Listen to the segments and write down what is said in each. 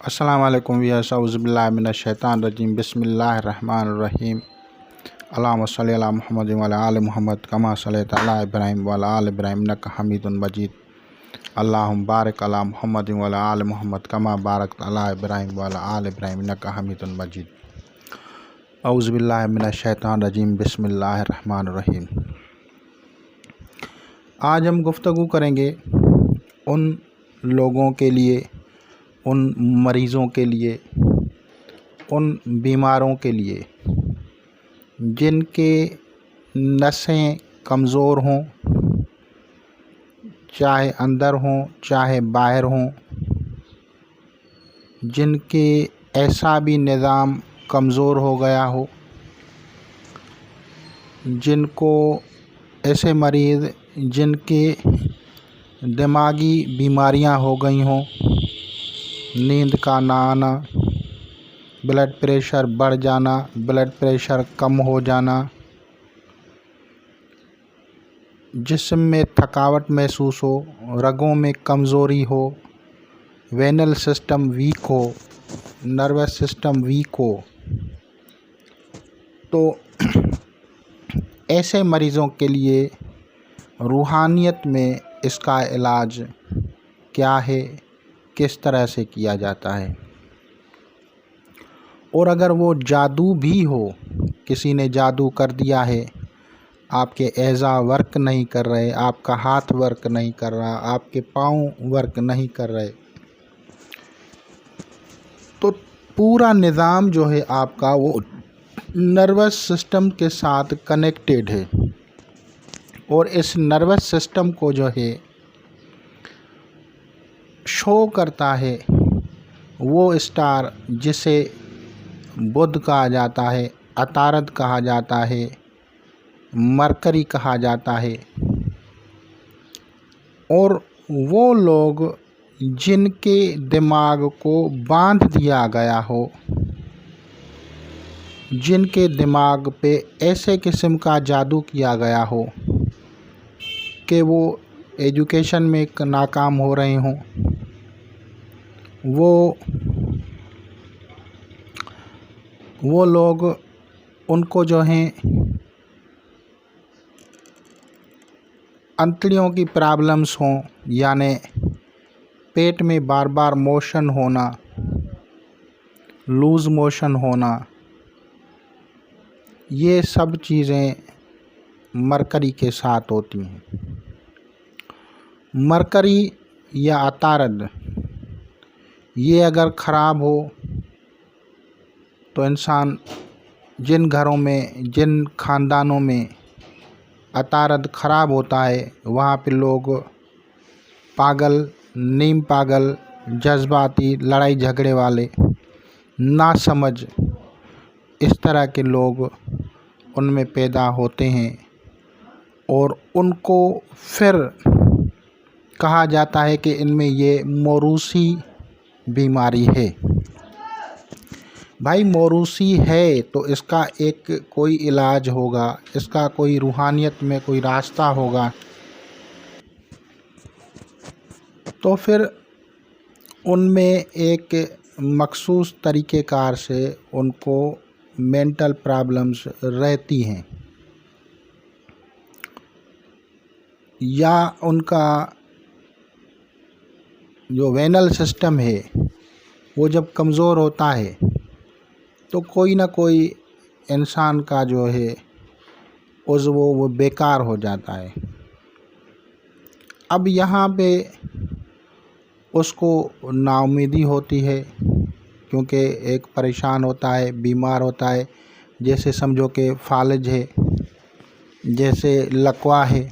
अस्सलाम वालेकुम व्यूअर्स, औज़ुबिल्लाहि मिनश्शैतानिर्रजीम, बिस्मिल्लाहिर्रहमानिर्रहीम। अल्लाहुम्मा सल्लि अला मुहम्मद व अला आलि मुहम्मद कमा सल्लैता अला इब्राहीम व अला आलि इब्राहीम इन्नका हमीदुन मजीद। अल्लाहुम्मा बारिक अला मुहम्मद व अला आलि मुहम्मद कमा बारकता अला इब्राहीम व अला आलि इब्राहीम इन्नका हमीदुन मजीद। औज़ुबिल्लाहि मिनश्शैतानिर्रजीम, बिस्मिल्लाहिर्रहमानिर्रहीम। आज हम गुफ्तगू करेंगे उन लोगों के लिए, उन मरीज़ों के लिए, उन बीमारों के लिए जिनके नसें कमज़ोर हों, चाहे अंदर हों चाहे बाहर हों, जिनके एसाबी निज़ाम कमज़ोर हो गया हो, जिनको ऐसे मरीज़ जिनके दिमागी बीमारियां हो गई हों, नींद का ना आना, ब्लड प्रेशर बढ़ जाना, ब्लड प्रेशर कम हो जाना, जिस्म में थकावट महसूस हो, रगों में कमज़ोरी हो, वेनल सिस्टम वीक हो, नर्वस सिस्टम वीक हो, तो ऐसे मरीज़ों के लिए रूहानियत में इसका इलाज क्या है, किस तरह से किया जाता है। और अगर वो जादू भी हो, किसी ने जादू कर दिया है, आपके एज़ा वर्क नहीं कर रहे, आपका हाथ वर्क नहीं कर रहा, आपके पाँव वर्क नहीं कर रहे, तो पूरा निज़ाम जो है आपका वो नर्वस सिस्टम के साथ कनेक्टेड है। और इस नर्वस सिस्टम को जो है शो करता है वो स्टार जिसे बुध कहा जाता है, अतारद कहा जाता है, मरकरी कहा जाता है। और वो लोग जिनके दिमाग को बांध दिया गया हो, जिनके दिमाग पे ऐसे किस्म का जादू किया गया हो कि वो एजुकेशन में नाकाम हो रहे हों, वो लोग उनको जो हैं अंतड़ियों की प्रॉब्लम्स हों, यानी पेट में बार बार मोशन होना, लूज़ मोशन होना, ये सब चीज़ें मरकरी के साथ होती हैं। मरकरी या अतारद ये अगर ख़राब हो तो इंसान, जिन घरों में, जिन ख़ानदानों में अतारद ख़राब होता है वहाँ पे लोग पागल, नीम पागल, जज्बाती, लड़ाई झगड़े वाले, नासमझ, इस तरह के लोग उनमें पैदा होते हैं। और उनको फिर कहा जाता है कि इनमें ये मौरूसी बीमारी है। भाई मौरूसी है तो इसका एक कोई इलाज होगा, इसका कोई रूहानियत में कोई रास्ता होगा। तो फिर उनमें एक मखसूस तरीक़ेकार से उनको मेंटल प्रॉब्लम्स रहती हैं, या उनका जो वेनल सिस्टम है वो जब कमज़ोर होता है तो कोई ना कोई इंसान का जो है उज़्व वो बेकार हो जाता है। अब यहाँ पे उसको नाउम्मीदी होती है, क्योंकि एक परेशान होता है, बीमार होता है, जैसे समझो कि फालिज है, जैसे लकवा है,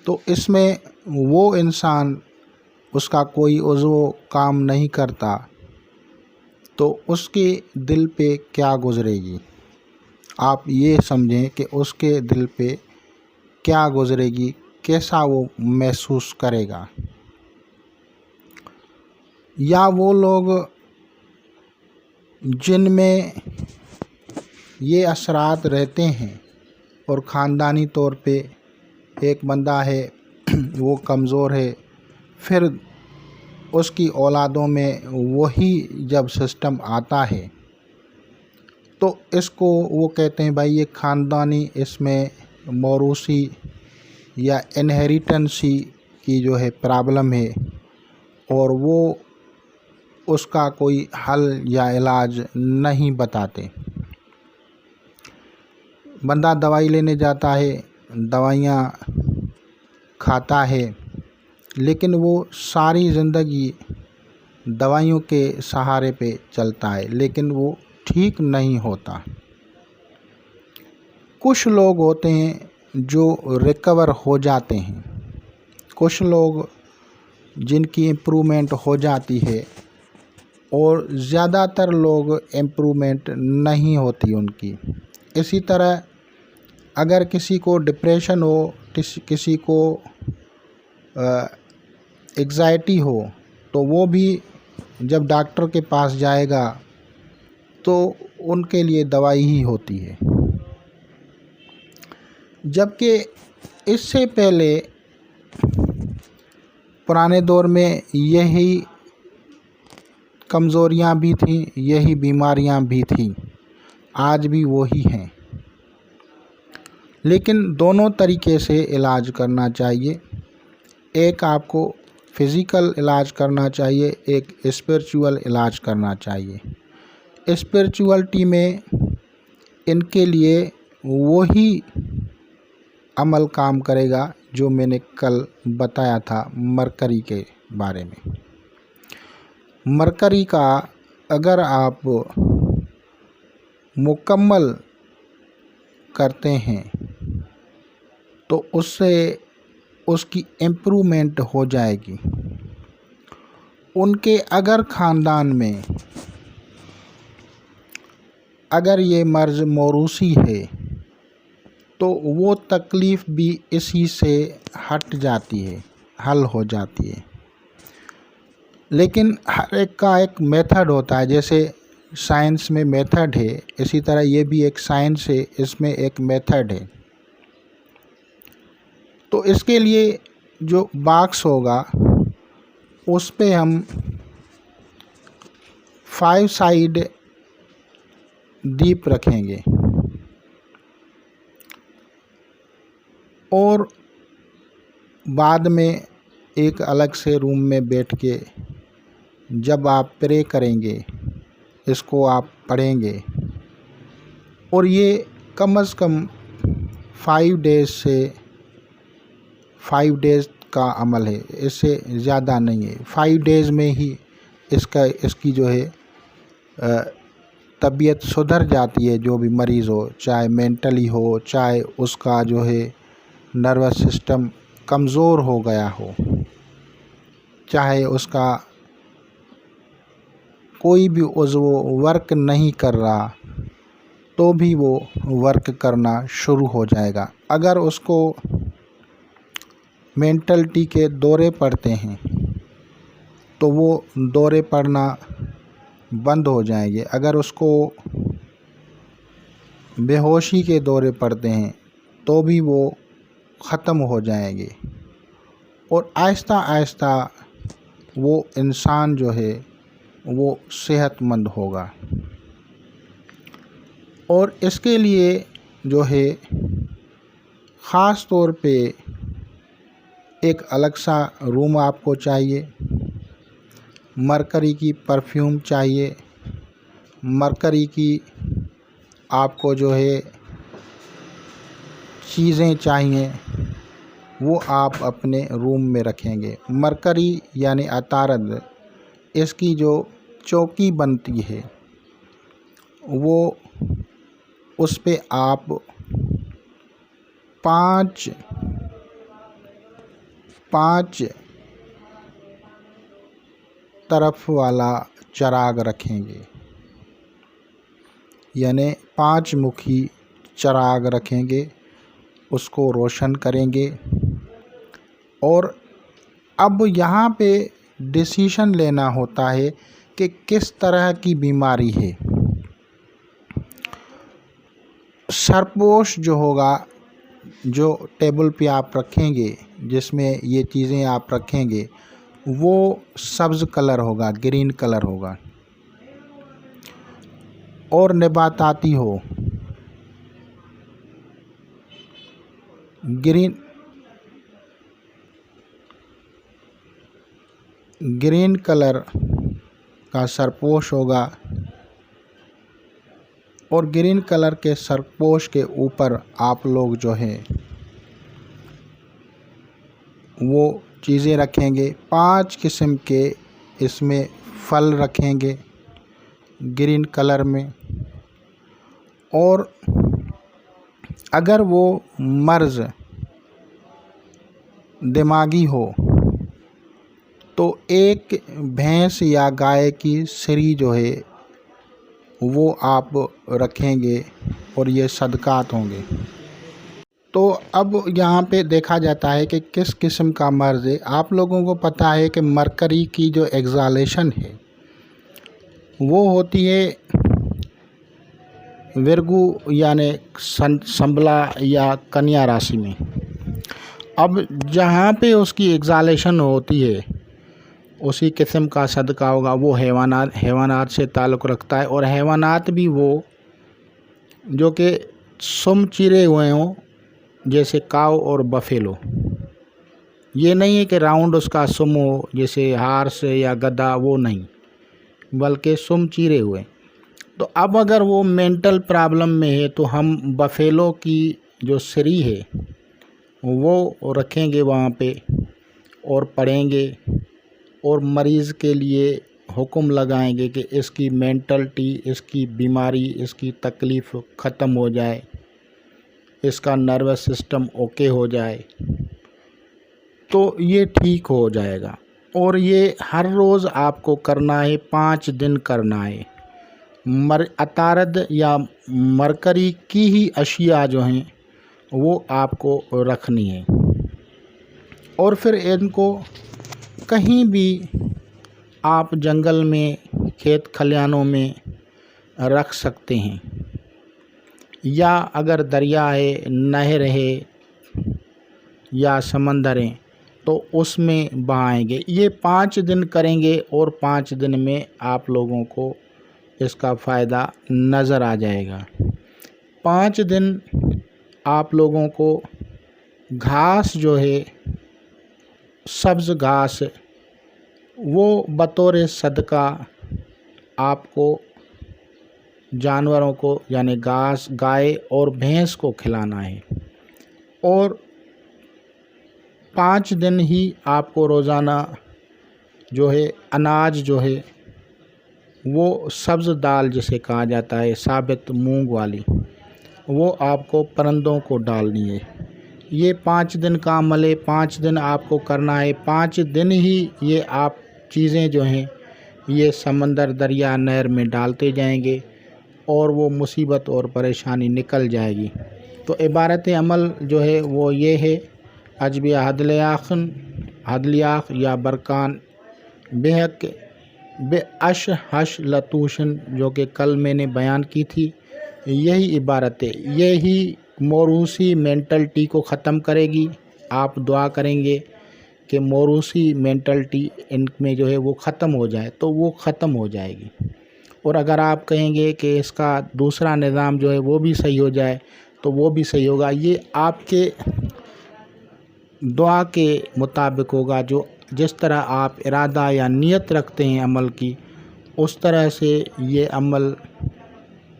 तो इसमें वो इंसान, उसका कोई उज़्व काम नहीं करता, तो उसके दिल पे क्या गुज़रेगी। आप ये समझें कि उसके दिल पे क्या गुज़रेगी, कैसा वो महसूस करेगा। या वो लोग जिनमें ये असरात रहते हैं और ख़ानदानी तौर पे एक बंदा है वो कमज़ोर है, फिर उसकी औलादों में वही जब सिस्टम आता है तो इसको वो कहते हैं भाई ये ख़ानदानी, इसमें मौरूसी या इनहेरिटेंसी की जो है प्रॉब्लम है, और वो उसका कोई हल या इलाज नहीं बताते। बंदा दवाई लेने जाता है, दवाइयाँ खाता है, लेकिन वो सारी ज़िंदगी दवाइयों के सहारे पे चलता है, लेकिन वो ठीक नहीं होता। कुछ लोग होते हैं जो रिकवर हो जाते हैं, कुछ लोग जिनकी इम्प्रूवमेंट हो जाती है, और ज़्यादातर लोग इम्प्रूवमेंट नहीं होती उनकी। इसी तरह अगर किसी को डिप्रेशन हो, किसी को एग्ज़ाइटी हो, तो वो भी जब डॉक्टर के पास जाएगा तो उनके लिए दवाई ही होती है। जबकि इससे पहले पुराने दौर में यही कमज़ोरियाँ भी थीं, यही बीमारियाँ भी थीं, आज भी वही हैं। लेकिन दोनों तरीके से इलाज करना चाहिए। एक आपको फिज़िकल इलाज करना चाहिए, एक स्पिरिचुअल इलाज करना चाहिए। स्पिरिचुअलिटी में इनके लिए वही अमल काम करेगा जो मैंने कल बताया था मरकरी के बारे में। मरकरी का अगर आप मुकम्मल करते हैं तो उससे उसकी इम्प्रूवमेंट हो जाएगी। उनके अगर ख़ानदान में अगर ये मर्ज़ मौरूसी है तो वो तकलीफ़ भी इसी से हट जाती है, हल हो जाती है। लेकिन हर एक का एक मेथड होता है, जैसे साइंस में मेथड है, इसी तरह ये भी एक साइंस है, इसमें एक मेथड है। तो इसके लिए जो बॉक्स होगा उस पे हम 5 साइड दीप रखेंगे, और बाद में एक अलग से रूम में बैठ के जब आप प्रे करेंगे, इसको आप पढ़ेंगे, और ये कम से कम 5 डेज़ से 5 डेज़ का अमल है, इससे ज़्यादा नहीं है। 5 डेज़ में ही इसकी जो है तबीयत सुधर जाती है। जो भी मरीज़ हो, चाहे मेंटली हो, चाहे उसका जो है नर्वस सिस्टम कमज़ोर हो गया हो, चाहे उसका कोई भी उज़्व वर्क नहीं कर रहा, तो भी वो वर्क करना शुरू हो जाएगा। अगर उसको मेंटलिटी के दौरे पड़ते हैं तो वो दौरे पड़ना बंद हो जाएंगे। अगर उसको बेहोशी के दौरे पड़ते हैं तो भी वो ख़त्म हो जाएंगे, और आहिस्ता आहिस्ता वो इंसान जो है वो सेहतमंद होगा। और इसके लिए जो है ख़ास तौर पे एक अलग सा रूम आपको चाहिए, मरकरी की परफ्यूम चाहिए, मरकरी की आपको जो है चीज़ें चाहिए, वो आप अपने रूम में रखेंगे। मरकरी यानी अतारद, इसकी जो चौकी बनती है वो उस पे आप 5 तरफ वाला चराग रखेंगे, यानी 5 मुखी चराग रखेंगे, उसको रोशन करेंगे। और अब यहाँ पे डिसीशन लेना होता है कि किस तरह की बीमारी है। सरपोश जो होगा, जो टेबल पे आप रखेंगे, जिसमें ये चीज़ें आप रखेंगे, वो सब्ज़ कलर होगा, ग्रीन कलर होगा। और नबाताती हो, ग्रीन कलर का सरपोश होगा और ग्रीन कलर के सरपोश के ऊपर आप लोग जो है वो चीज़ें रखेंगे। 5 किस्म के इसमें फल रखेंगे ग्रीन कलर में। और अगर वो मर्ज़ दिमागी हो तो एक भैंस या गाय की सिरी जो है वो आप रखेंगे और ये सदकात होंगे। तो अब यहाँ पे देखा जाता है कि किस किस्म का मर्ज़ है। आप लोगों को पता है कि मरकरी की जो एक्सालेशन है वो होती है विरगु यानी संबला या कन्या राशि में। अब जहाँ पे उसकी एक्सालेशन होती है उसी किस्म का सदका होगा। वो हैवानात से ताल्लुक़ रखता है और हैवानात भी वो जो कि सुम चिरे हुए हों, जैसे काव और बफेलो। ये नहीं है कि राउंड उसका सुम हो जैसे हार्स या गधा, वो नहीं, बल्कि सुम चिरे हुए। तो अब अगर वो मेंटल प्रॉब्लम में है तो हम बफेलो की जो सिरी है वो रखेंगे वहाँ पे और पढ़ेंगे और मरीज़ के लिए हुक्म लगाएंगे कि इसकी मेंटलिटी, इसकी बीमारी, इसकी तकलीफ़ ख़त्म हो जाए, इसका नर्वस सिस्टम ओके हो जाए, तो ये ठीक हो जाएगा। और ये हर रोज़ आपको करना है, 5 दिन करना है। अतारद या मरकरी की ही अशिया जो हैं वो आपको रखनी है। और फिर इनको कहीं भी आप जंगल में, खेत खलिहानों में रख सकते हैं, या अगर दरिया है, नहर है या समंदर है तो उसमें बहाएंगे। ये 5 दिन करेंगे और 5 दिन में आप लोगों को इसका फ़ायदा नज़र आ जाएगा। 5 दिन आप लोगों को घास जो है, सब्ज़ घास, वो बतौर सदका आपको जानवरों को यानी घास, गाय और भैंस को खिलाना है। और 5 दिन ही आपको रोज़ाना जो है अनाज जो है वो सब्ज़ दाल जिसे कहा जाता है, साबित मूंग वाली, वो आपको परिंदों को डालनी है। ये 5 दिन का अमल है, 5 दिन आपको करना है। 5 दिन ही ये आप चीज़ें जो हैं ये समंदर, दरिया, नहर में डालते जाएंगे और वो मुसीबत और परेशानी निकल जाएगी। तो इबारत अमल जो है वो ये है, अजबिया हदलियाख या बरकान बेहक बे अश हश लतूशन, जो कि कल मैंने बयान की थी। यही इबारत है, यही मौरूसी मेंटलिटी को ख़त्म करेगी। आप दुआ करेंगे कि मौरूसी मेंटलिटी इनमें जो है वो ख़त्म हो जाए, तो वो ख़त्म हो जाएगी। और अगर आप कहेंगे कि इसका दूसरा निज़ाम जो है वो भी सही हो जाए तो वो भी सही होगा। ये आपके दुआ के मुताबिक होगा। जो जिस तरह आप इरादा या नियत रखते हैं अमल की, उस तरह से ये अमल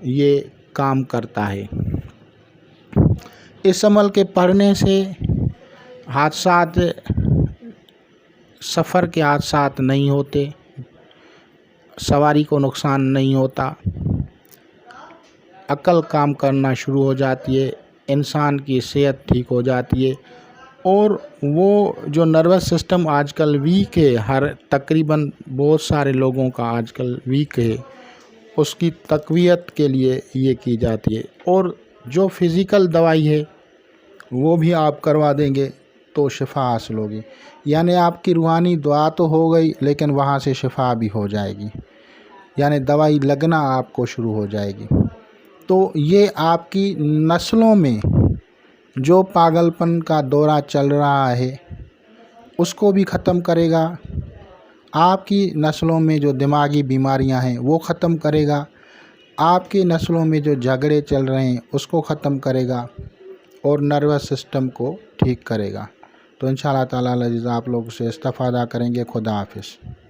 ये काम करता है। इस अमल के पढ़ने से हादसात, सफ़र के हादसात नहीं होते, सवारी को नुकसान नहीं होता, अक्ल काम करना शुरू हो जाती है, इंसान की सेहत ठीक हो जाती है। और वो जो नर्वस सिस्टम आजकल वीक है, हर तकरीबन बहुत सारे लोगों का आजकल वीक है, उसकी तक़वियत के लिए ये की जाती है। और जो फ़िज़िकल दवाई है वो भी आप करवा देंगे तो शिफा हासिल होगी। यानी आपकी रूहानी दुआ तो हो गई, लेकिन वहाँ से शिफा भी हो जाएगी, यानी दवाई लगना आपको शुरू हो जाएगी। तो ये आपकी नस्लों में जो पागलपन का दौरा चल रहा है उसको भी ख़त्म करेगा आपकी नस्लों में जो दिमागी बीमारियां हैं वो ख़त्म करेगा, आपकी नस्लों में जो झगड़े चल रहे हैं उसको ख़त्म करेगा और नर्वस सिस्टम को ठीक करेगा। तो इंशाअल्लाह ताला अज़ीज़ आप लोग से इस्तिफ़ादा करेंगे। खुदा हाफ़िज़।